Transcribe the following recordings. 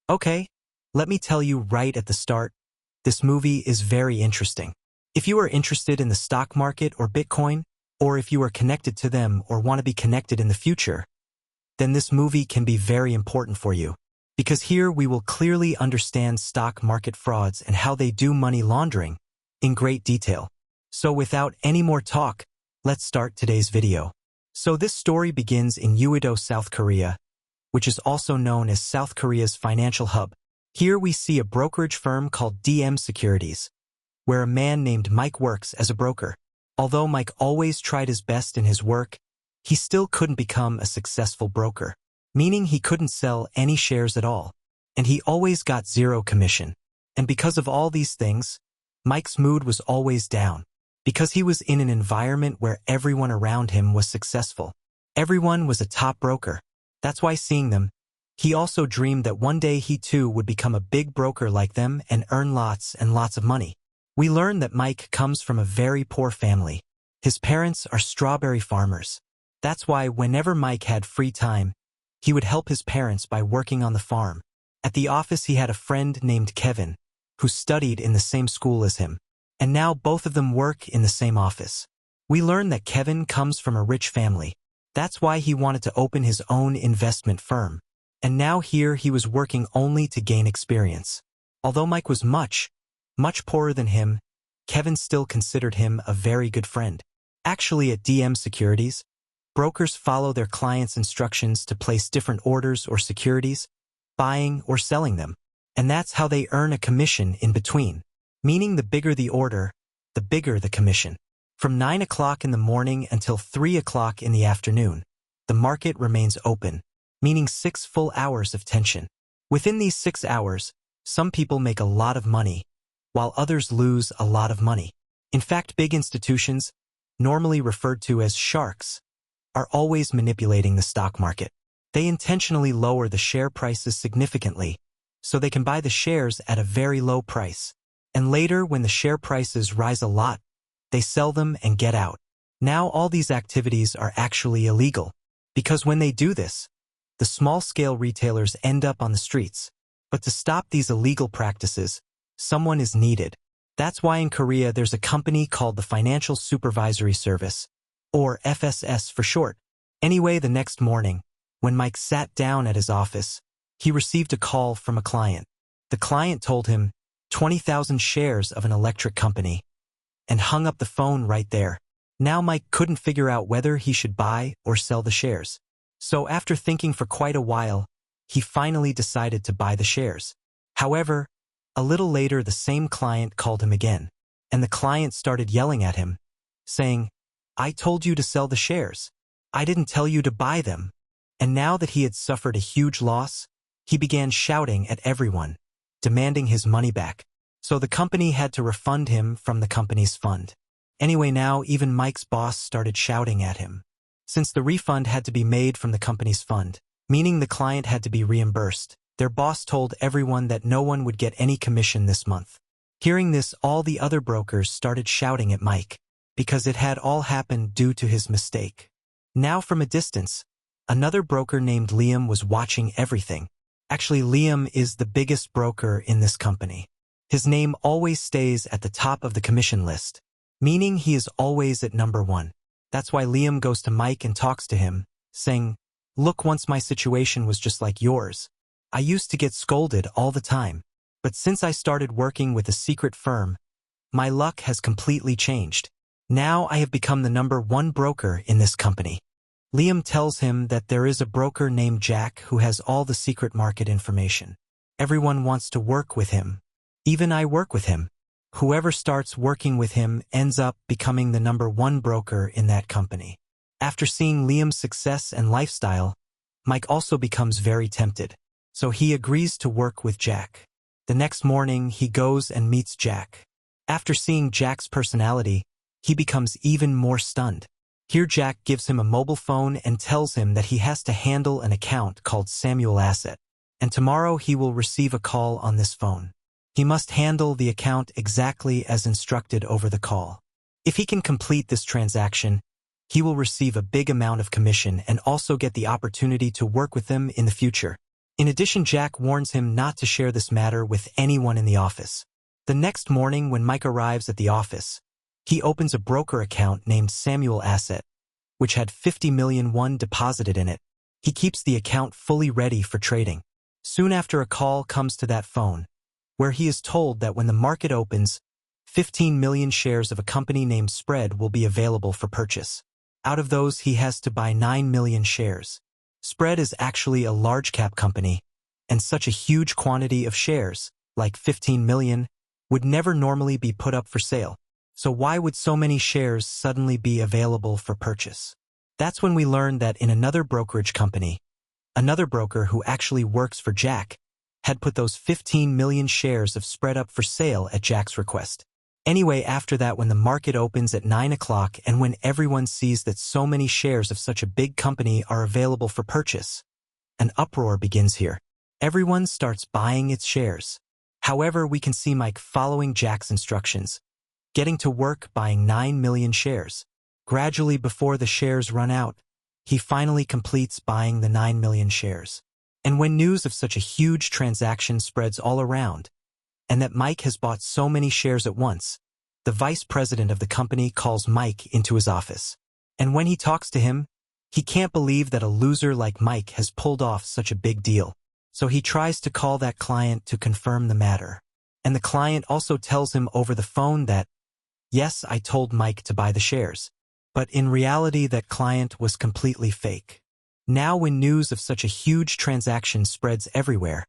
Okay, let me tell you right at the start, this movie is very interesting. If you are interested in the stock market or Bitcoin, or if you are connected to them or want to be connected in the future, then this movie can be very important for you. Because here we will clearly understand stock market frauds and how they do money laundering in great detail. So without any more talk, let's start today's video. So this story begins in Uido, South Korea, which is also known as South Korea's financial hub. Here we see a brokerage firm called DM Securities, where a man named Mike works as a broker. Although Mike always tried his best in his work, he still couldn't become a successful broker, meaning he couldn't sell any shares at all, and he always got zero commission. And because of all these things, Mike's mood was always down, because he was in an environment where everyone around him was successful. Everyone was a top broker. That's why seeing them, he also dreamed that one day he too would become a big broker like them and earn lots and lots of money. We learn that Mike comes from a very poor family. His parents are strawberry farmers. That's why whenever Mike had free time, he would help his parents by working on the farm. At the office he had a friend named Kevin, who studied in the same school as him, and now both of them work in the same office. We learn that Kevin comes from a rich family. That's why he wanted to open his own investment firm. And now here he was working only to gain experience. Although Mike was much poorer than him, Kevin still considered him a very good friend. Actually, at DM Securities, brokers follow their clients' instructions to place different orders or securities, buying or selling them. And that's how they earn a commission in between, meaning the bigger the order, the bigger the commission. From 9 o'clock in the morning until 3 o'clock in the afternoon, the market remains open, meaning 6 full hours of tension. Within these 6 hours, some people make a lot of money, while others lose a lot of money. In fact, big institutions, normally referred to as sharks, are always manipulating the stock market. They intentionally lower the share prices significantly, so they can buy the shares at a very low price. And later, when the share prices rise a lot, they sell them and get out. Now all these activities are actually illegal, because when they do this, the small-scale retailers end up on the streets. But to stop these illegal practices, someone is needed. That's why in Korea there's a company called the Financial Supervisory Service, or FSS for short. Anyway, the next morning, when Mike sat down at his office, he received a call from a client. The client told him 20,000 shares of an electric company, and hung up the phone right there. Now Mike couldn't figure out whether he should buy or sell the shares. So after thinking for quite a while, he finally decided to buy the shares. However, a little later the same client called him again, and the client started yelling at him, saying, "I told you to sell the shares. I didn't tell you to buy them." And now that he had suffered a huge loss, he began shouting at everyone, demanding his money back. So the company had to refund him from the company's fund. Anyway, now even Mike's boss started shouting at him, since the refund had to be made from the company's fund, meaning the client had to be reimbursed. Their boss told everyone that no one would get any commission this month. Hearing this, all the other brokers started shouting at Mike, because it had all happened due to his mistake. Now from a distance, another broker named Liam was watching everything. Actually, Liam is the biggest broker in this company. His name always stays at the top of the commission list, meaning he is always at number 1. That's why Liam goes to Mike and talks to him, saying, "Look, once my situation was just like yours. I used to get scolded all the time. But since I started working with a secret firm, my luck has completely changed. Now I have become the number 1 broker in this company." Liam tells him that there is a broker named Jack who has all the secret market information. Everyone wants to work with him. Even I work with him. Whoever starts working with him ends up becoming the number 1 broker in that company. After seeing Liam's success and lifestyle, Mike also becomes very tempted. So he agrees to work with Jack. The next morning, he goes and meets Jack. After seeing Jack's personality, he becomes even more stunned. Here Jack gives him a mobile phone and tells him that he has to handle an account called Samuel Asset, and tomorrow he will receive a call on this phone. He must handle the account exactly as instructed over the call. If he can complete this transaction, he will receive a big amount of commission and also get the opportunity to work with them in the future. In addition, Jack warns him not to share this matter with anyone in the office. The next morning, when Mike arrives at the office, he opens a broker account named Samuel Asset, which had 50 million won deposited in it. He keeps the account fully ready for trading. Soon after, a call comes to that phone, where he is told that when the market opens, 15 million shares of a company named Spread will be available for purchase. Out of those, he has to buy 9 million shares. Spread is actually a large-cap company, and such a huge quantity of shares, like 15 million, would never normally be put up for sale. So why would so many shares suddenly be available for purchase? That's when we learn that in another brokerage company, another broker who actually works for Jack had put those 15 million shares of Spread up for sale at Jack's request. Anyway, after that, when the market opens at 9 o'clock and when everyone sees that so many shares of such a big company are available for purchase, an uproar begins here. Everyone starts buying its shares. However, we can see Mike following Jack's instructions, getting to work buying 9 million shares. Gradually, before the shares run out, he finally completes buying the 9 million shares. And when news of such a huge transaction spreads all around, and that Mike has bought so many shares at once, the vice president of the company calls Mike into his office. And when he talks to him, he can't believe that a loser like Mike has pulled off such a big deal. So he tries to call that client to confirm the matter. And the client also tells him over the phone that, yes, I told Mike to buy the shares. But in reality, that client was completely fake. Now, when news of such a huge transaction spreads everywhere,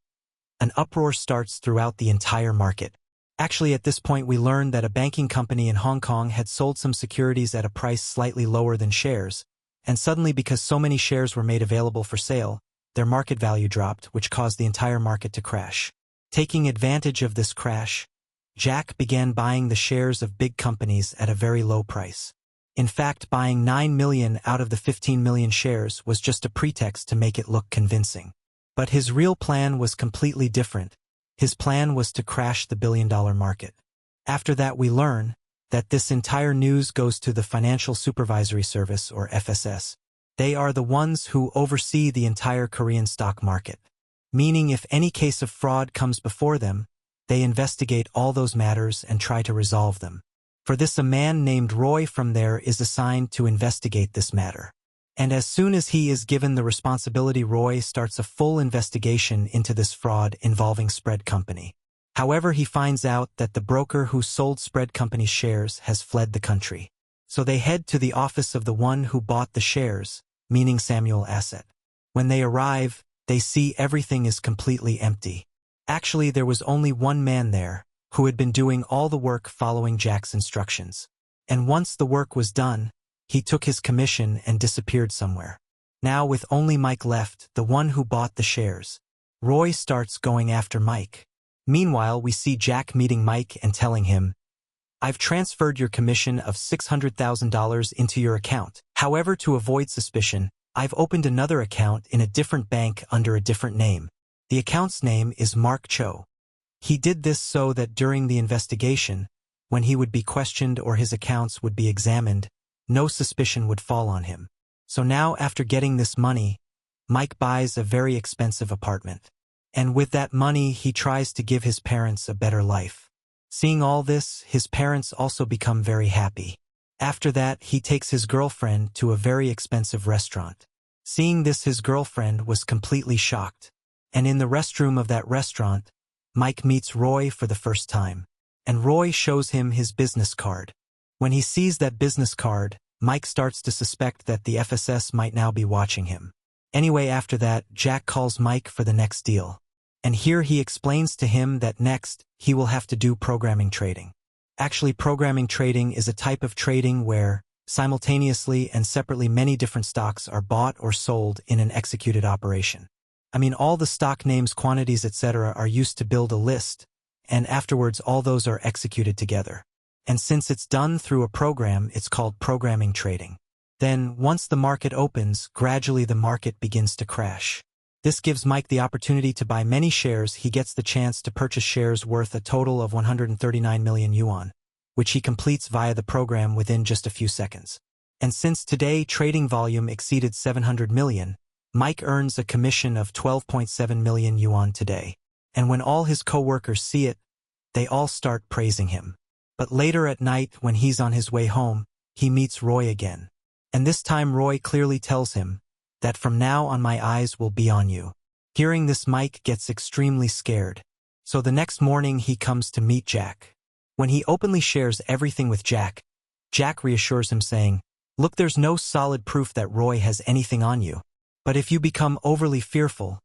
an uproar starts throughout the entire market. Actually, at this point, we learn that a banking company in Hong Kong had sold some securities at a price slightly lower than shares, and suddenly, because so many shares were made available for sale, their market value dropped, which caused the entire market to crash. Taking advantage of this crash, Jack began buying the shares of big companies at a very low price. In fact, buying 9 million out of the 15 million shares was just a pretext to make it look convincing. But his real plan was completely different. His plan was to crash the billion-dollar market. After that, we learn that this entire news goes to the Financial Supervisory Service, or FSS. They are the ones who oversee the entire Korean stock market. Meaning, if any case of fraud comes before them, they investigate all those matters and try to resolve them. For this, a man named Roy from there is assigned to investigate this matter. And as soon as he is given the responsibility, Roy starts a full investigation into this fraud involving Spread Company. However, he finds out that the broker who sold Spread Company's shares has fled the country. So they head to the office of the one who bought the shares, meaning Samuel Asset. When they arrive, they see everything is completely empty. Actually, there was only one man there, who had been doing all the work following Jack's instructions. And once the work was done, he took his commission and disappeared somewhere. Now, with only Mike left, the one who bought the shares, Roy starts going after Mike. Meanwhile, we see Jack meeting Mike and telling him, "I've transferred your commission of $600,000 into your account. However, to avoid suspicion, I've opened another account in a different bank under a different name. The account's name is Mark Cho." He did this so that during the investigation, when he would be questioned or his accounts would be examined, no suspicion would fall on him. So now, after getting this money, Mike buys a very expensive apartment. And with that money, he tries to give his parents a better life. Seeing all this, his parents also become very happy. After that, he takes his girlfriend to a very expensive restaurant. Seeing this, his girlfriend was completely shocked. And in the restroom of that restaurant, Mike meets Roy for the first time. And Roy shows him his business card. When he sees that business card, Mike starts to suspect that the FSS might now be watching him. Anyway, after that, Jack calls Mike for the next deal. And here he explains to him that next, he will have to do programming trading. Actually, programming trading is a type of trading where, simultaneously and separately, many different stocks are bought or sold in an executed operation. I mean, all the stock names, quantities, etc. are used to build a list, and afterwards all those are executed together. And since it's done through a program, it's called programming trading. Then, once the market opens, gradually the market begins to crash. This gives Mike the opportunity to buy many shares. He gets the chance to purchase shares worth a total of 139 million yuan, which he completes via the program within just a few seconds. And since today trading volume exceeded 700 million, Mike earns a commission of 12.7 million yuan today. And when all his co-workers see it, they all start praising him. But later at night, when he's on his way home, he meets Roy again. And this time Roy clearly tells him that from now on my eyes will be on you. Hearing this, Mike gets extremely scared. So the next morning he comes to meet Jack. When he openly shares everything with Jack, Jack reassures him saying, "Look, there's no solid proof that Roy has anything on you. But if you become overly fearful,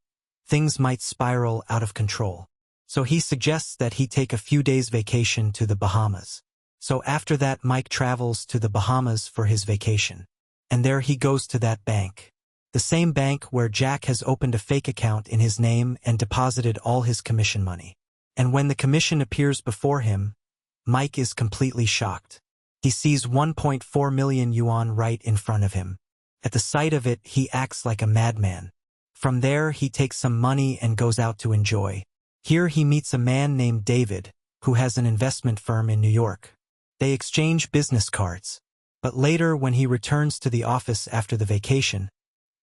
things might spiral out of control." So he suggests that he take a few days vacation to the Bahamas. So after that, Mike travels to the Bahamas for his vacation. And there he goes to that bank. The same bank where Jack has opened a fake account in his name and deposited all his commission money. And when the commission appears before him, Mike is completely shocked. He sees 1.4 million yuan right in front of him. At the sight of it, he acts like a madman. From there, he takes some money and goes out to enjoy. Here he meets a man named David, who has an investment firm in New York. They exchange business cards. But later, when he returns to the office after the vacation,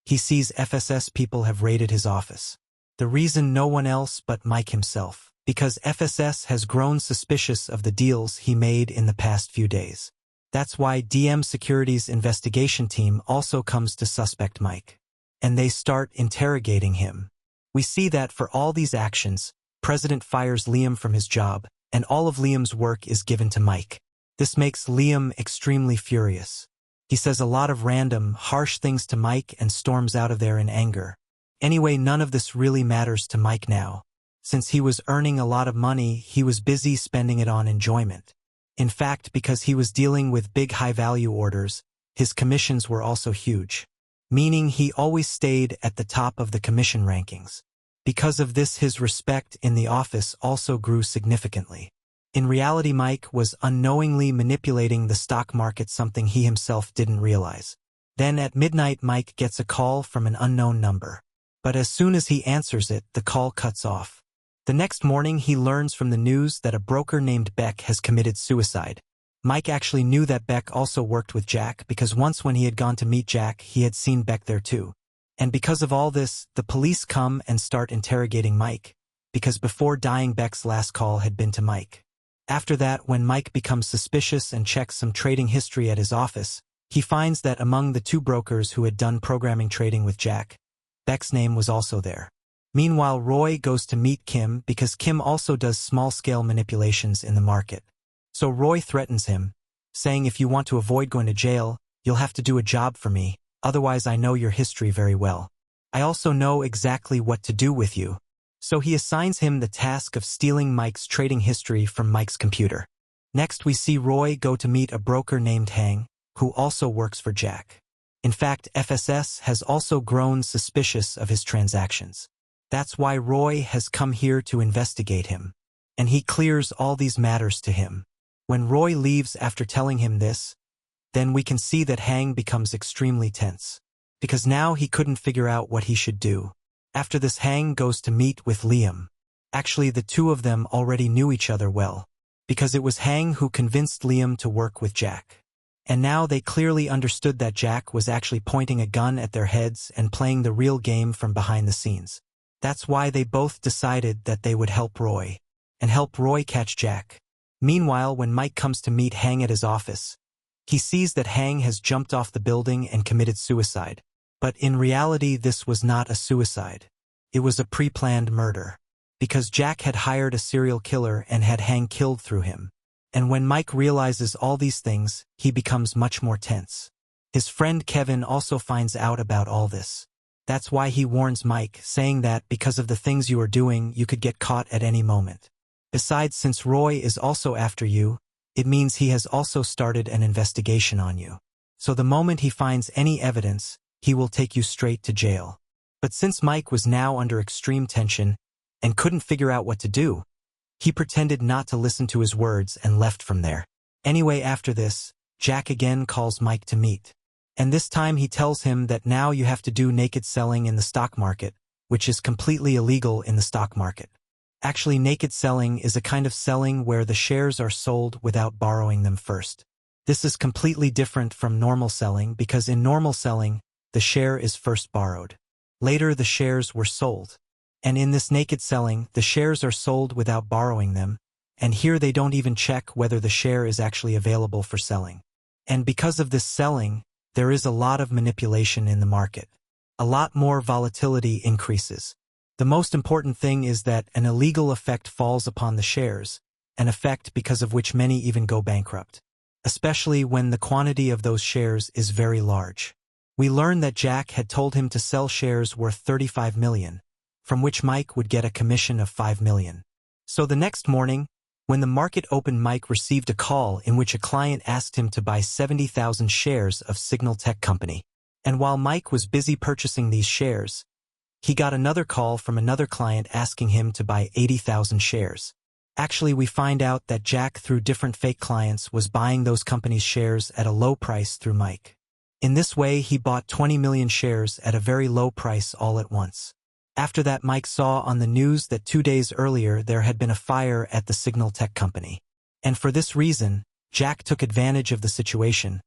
he sees FSS people have raided his office. The reason, no one else but Mike himself, because FSS has grown suspicious of the deals he made in the past few days. That's why DM Security's investigation team also comes to suspect Mike. And they start interrogating him. We see that for all these actions, President fires Liam from his job, and all of Liam's work is given to Mike. This makes Liam extremely furious. He says a lot of random, harsh things to Mike and storms out of there in anger. Anyway, none of this really matters to Mike now. Since he was earning a lot of money, he was busy spending it on enjoyment. In fact, because he was dealing with big high-value orders, his commissions were also huge. Meaning he always stayed at the top of the commission rankings. Because of this, his respect in the office also grew significantly. In reality, Mike was unknowingly manipulating the stock market, something he himself didn't realize. Then at midnight, Mike gets a call from an unknown number. But as soon as he answers it, the call cuts off. The next morning, he learns from the news that a broker named Beck has committed suicide. Mike actually knew that Beck also worked with Jack because once when he had gone to meet Jack, he had seen Beck there too. And because of all this, the police come and start interrogating Mike, because before dying, Beck's last call had been to Mike. After that, when Mike becomes suspicious and checks some trading history at his office, he finds that among the two brokers who had done programming trading with Jack, Beck's name was also there. Meanwhile, Roy goes to meet Kim because Kim also does small-scale manipulations in the market. So Roy threatens him, saying, "If you want to avoid going to jail, you'll have to do a job for me, otherwise I know your history very well. I also know exactly what to do with you." So he assigns him the task of stealing Mike's trading history from Mike's computer. Next, we see Roy go to meet a broker named Hang, who also works for Jack. In fact, FSS has also grown suspicious of his transactions. That's why Roy has come here to investigate him. And he clears all these matters to him. When Roy leaves after telling him this, then we can see that Hang becomes extremely tense. Because now he couldn't figure out what he should do. After this, Hang goes to meet with Liam. Actually, the two of them already knew each other well, because it was Hang who convinced Liam to work with Jack. And now they clearly understood that Jack was actually pointing a gun at their heads and playing the real game from behind the scenes. That's why they both decided that they would help Roy, and help Roy catch Jack. Meanwhile, when Mike comes to meet Hang at his office, he sees that Hang has jumped off the building and committed suicide. But in reality, this was not a suicide. It was a pre-planned murder. Because Jack had hired a serial killer and had Hang killed through him. And when Mike realizes all these things, he becomes much more tense. His friend Kevin also finds out about all this. That's why he warns Mike, saying that because of the things you are doing, you could get caught at any moment. Besides, since Roy is also after you, it means he has also started an investigation on you. So the moment he finds any evidence, he will take you straight to jail. But since Mike was now under extreme tension and couldn't figure out what to do, he pretended not to listen to his words and left from there. Anyway, after this, Jack again calls Mike to meet. And this time he tells him that now you have to do naked selling in the stock market, which is completely illegal in the stock market. Actually, naked selling is a kind of selling where the shares are sold without borrowing them first. This is completely different from normal selling because in normal selling, the share is first borrowed. Later, the shares were sold. And in this naked selling, the shares are sold without borrowing them, and here they don't even check whether the share is actually available for selling. And because of this selling, there is a lot of manipulation in the market. A lot more volatility increases. The most important thing is that an illegal effect falls upon the shares, an effect because of which many even go bankrupt, especially when the quantity of those shares is very large. We learn that Jack had told him to sell shares worth 35 million, from which Mike would get a commission of 5 million. So the next morning, when the market opened, Mike received a call in which a client asked him to buy 70,000 shares of Signal Tech Company. And while Mike was busy purchasing these shares, he got another call from another client asking him to buy 80,000 shares. Actually, we find out that Jack, through different fake clients, was buying those companies' shares at a low price through Mike. In this way, he bought 20 million shares at a very low price all at once. After that, Mike saw on the news that 2 days earlier there had been a fire at the Signal Tech Company. And for this reason, Jack took advantage of the situation,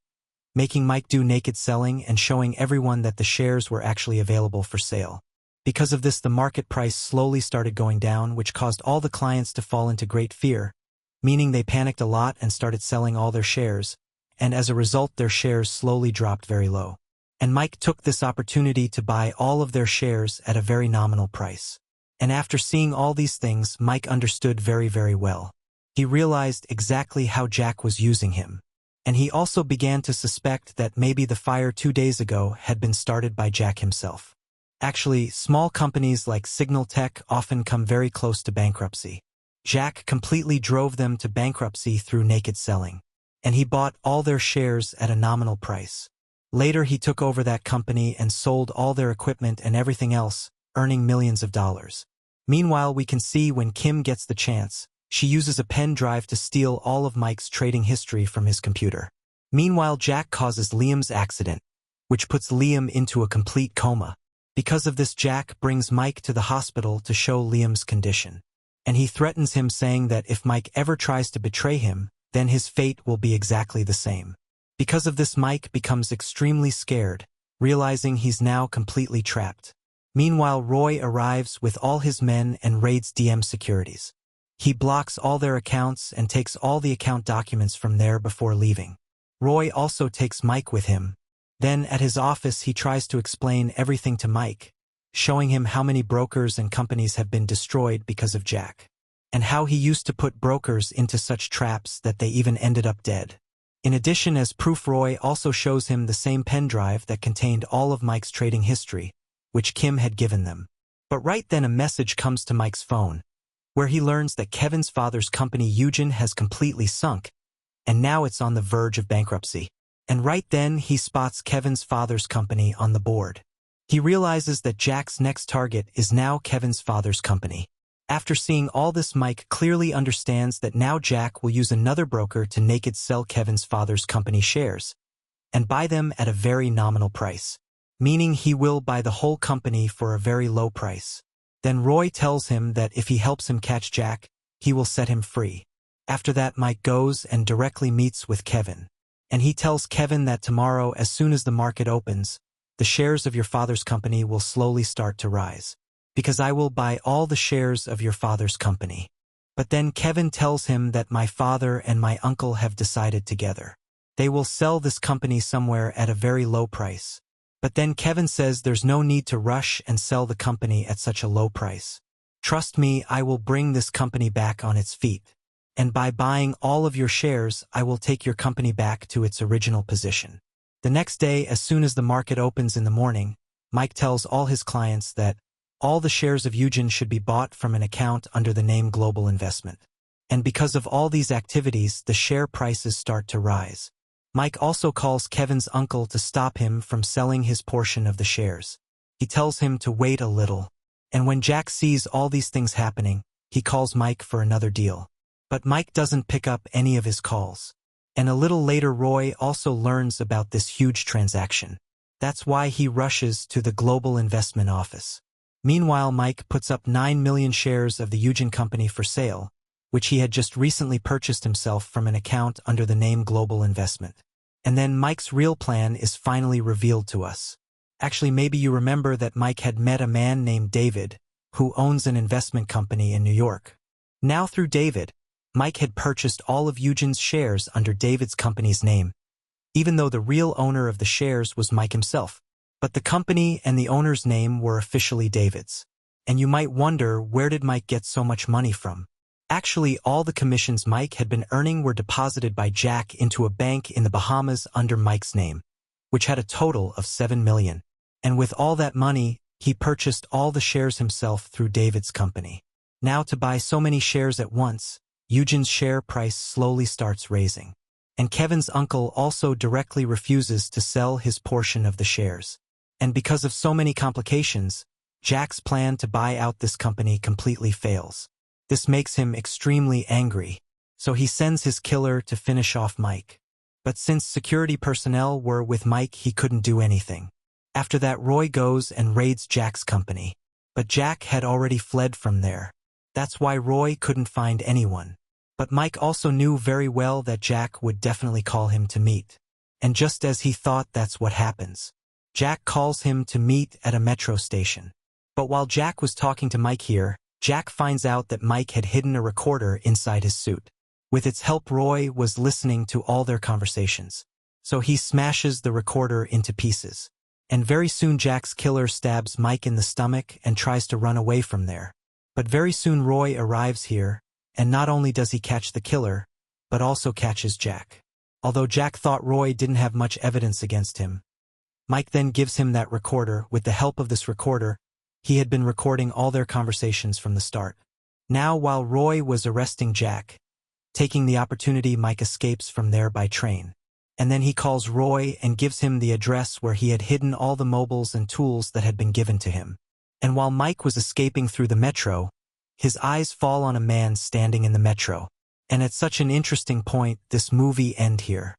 making Mike do naked selling and showing everyone that the shares were actually available for sale. Because of this, the market price slowly started going down, which caused all the clients to fall into great fear, meaning they panicked a lot and started selling all their shares, and as a result their shares slowly dropped very low. And Mike took this opportunity to buy all of their shares at a very nominal price. And after seeing all these things, Mike understood very, very well. He realized exactly how Jack was using him. And he also began to suspect that maybe the fire 2 days ago had been started by Jack himself. Actually, small companies like Signal Tech often come very close to bankruptcy. Jack completely drove them to bankruptcy through naked selling. And he bought all their shares at a nominal price. Later, he took over that company and sold all their equipment and everything else, earning millions of dollars. Meanwhile, we can see when Kim gets the chance, she uses a pen drive to steal all of Mike's trading history from his computer. Meanwhile, Jack causes Liam's accident, which puts Liam into a complete coma. Because of this, Jack brings Mike to the hospital to show Liam's condition. And he threatens him, saying that if Mike ever tries to betray him, then his fate will be exactly the same. Because of this, Mike becomes extremely scared, realizing he's now completely trapped. Meanwhile, Roy arrives with all his men and raids DM Securities. He blocks all their accounts and takes all the account documents from there before leaving. Roy also takes Mike with him. Then at his office he tries to explain everything to Mike, showing him how many brokers and companies have been destroyed because of Jack, and how he used to put brokers into such traps that they even ended up dead. In addition, as proof, Roy also shows him the same pen drive that contained all of Mike's trading history, which Kim had given them. But right then a message comes to Mike's phone, where he learns that Kevin's father's company Eugen has completely sunk, and now it's on the verge of bankruptcy. And right then he spots Kevin's father's company on the board. He realizes that Jack's next target is now Kevin's father's company. After seeing all this, Mike clearly understands that now Jack will use another broker to naked sell Kevin's father's company shares, and buy them at a very nominal price, meaning he will buy the whole company for a very low price. Then Roy tells him that if he helps him catch Jack, he will set him free. After that, Mike goes and directly meets with Kevin. And he tells Kevin that tomorrow, as soon as the market opens, the shares of your father's company will slowly start to rise, because I will buy all the shares of your father's company. But then Kevin tells him that my father and my uncle have decided together. They will sell this company somewhere at a very low price. But then Kevin says there's no need to rush and sell the company at such a low price. Trust me, I will bring this company back on its feet. And by buying all of your shares, I will take your company back to its original position. The next day, as soon as the market opens in the morning, Mike tells all his clients that all the shares of Eugen should be bought from an account under the name Global Investment. And because of all these activities, the share prices start to rise. Mike also calls Kevin's uncle to stop him from selling his portion of the shares. He tells him to wait a little. And when Jack sees all these things happening, he calls Mike for another deal. But Mike doesn't pick up any of his calls. And a little later, Roy also learns about this huge transaction. That's why he rushes to the Global Investment office. Meanwhile, Mike puts up 9 million shares of the Eugen company for sale, which he had just recently purchased himself from an account under the name Global Investment. And then Mike's real plan is finally revealed to us. Actually, maybe you remember that Mike had met a man named David, who owns an investment company in New York. Now through David, Mike had purchased all of Eugen's shares under David's company's name, even though the real owner of the shares was Mike himself. But the company and the owner's name were officially David's. And you might wonder, where did Mike get so much money from? Actually, all the commissions Mike had been earning were deposited by Jack into a bank in the Bahamas under Mike's name, which had a total of $7 million. And with all that money, he purchased all the shares himself through David's company. Now, to buy so many shares at once, Eugen's share price slowly starts raising. And Kevin's uncle also directly refuses to sell his portion of the shares. And because of so many complications, Jack's plan to buy out this company completely fails. This makes him extremely angry, so he sends his killer to finish off Mike. But since security personnel were with Mike, he couldn't do anything. After that, Roy goes and raids Jack's company. But Jack had already fled from there. That's why Roy couldn't find anyone. But Mike also knew very well that Jack would definitely call him to meet. And just as he thought, that's what happens. Jack calls him to meet at a metro station. But while Jack was talking to Mike here, Jack finds out that Mike had hidden a recorder inside his suit. With its help, Roy was listening to all their conversations. So he smashes the recorder into pieces. And very soon Jack's killer stabs Mike in the stomach and tries to run away from there. But very soon Roy arrives here, and not only does he catch the killer, but also catches Jack. Although Jack thought Roy didn't have much evidence against him, Mike then gives him that recorder. With the help of this recorder, he had been recording all their conversations from the start. Now, while Roy was arresting Jack, taking the opportunity, Mike escapes from there by train. And then he calls Roy and gives him the address where he had hidden all the mobiles and tools that had been given to him. And while Mike was escaping through the metro, his eyes fall on a man standing in the metro. And at such an interesting point, this movie ends here.